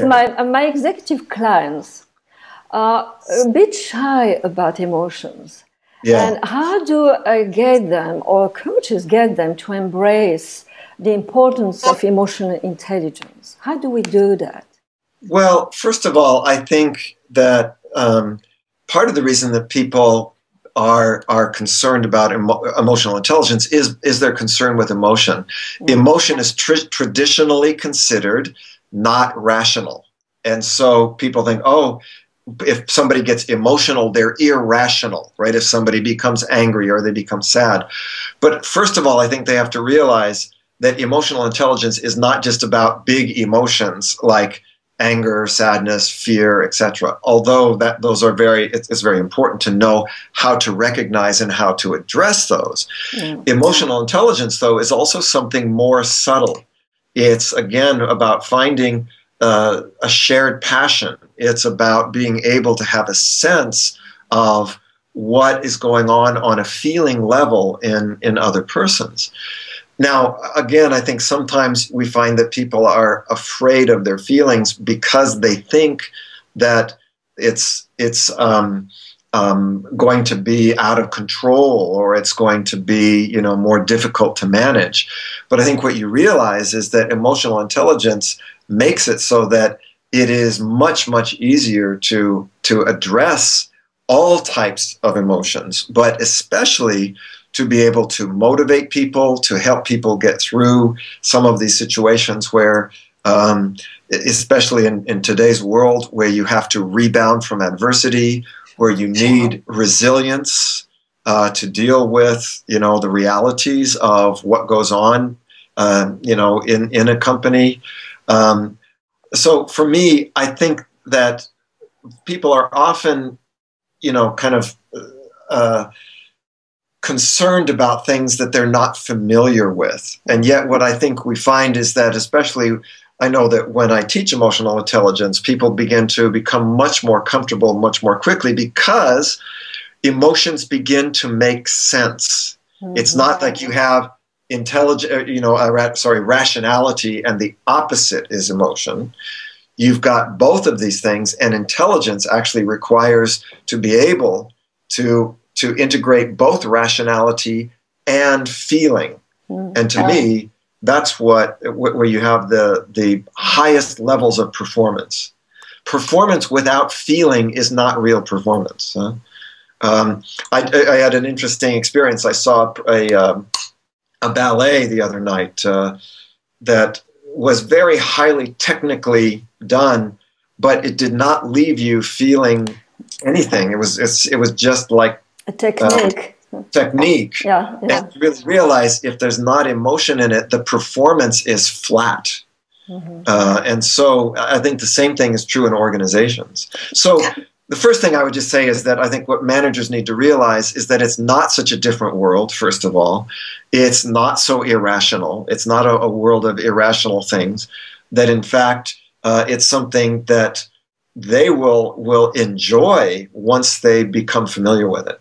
my executive clients are a bit shy about emotions. Yeah. And how do I get them, or coaches get them, to embrace the importance of emotional intelligence? How do we do that? Well, first of all, I think that part of the reason that people are concerned about emotional intelligence is their concern with emotion. Emotion is traditionally considered not rational. And so people think, oh, if somebody gets emotional, they're irrational, right? If somebody becomes angry or they become sad. But first of all, I think they have to realize that emotional intelligence is not just about big emotions like anger, sadness, fear, etc. Although those are it's very important to know how to recognize and how to address those. Emotional intelligence, though, is also something more subtle. It's, again, about finding a shared passion. It's about being able to have a sense of what is going on a feeling level in other persons. Now, again, I think sometimes we find that people are afraid of their feelings because they think that it's going to be out of control, or it's going to be, more difficult to manage. But I think what you realize is that emotional intelligence makes it so that it is much, much easier to address all types of emotions, but especially to be able to motivate people, to help people get through some of these situations where, especially in today's world, where you have to rebound from adversity, where you need resilience to deal with, the realities of what goes on, in a company. So for me, I think that people are often, kind of concerned about things that they're not familiar with. And yet what I think we find is that, especially, I know that when I teach emotional intelligence, people begin to become much more comfortable much more quickly because emotions begin to make sense. It's not like you have rationality and the opposite is emotion. You've got both of these things, and intelligence actually requires to be able to integrate both rationality and feeling. And to me, that's where you have the highest levels of performance. Performance without feeling is not real performance. I had an interesting experience. I saw a ballet the other night that was very highly technically done, but it did not leave you feeling anything. It was just like a technique. Yeah. And you really realize if there's not emotion in it, the performance is flat. And so I think the same thing is true in organizations. So the first thing I would just say is that I think what managers need to realize is that it's not such a different world, first of all. It's not so irrational. It's not a world of irrational things. That in fact, it's something that they will enjoy once they become familiar with it.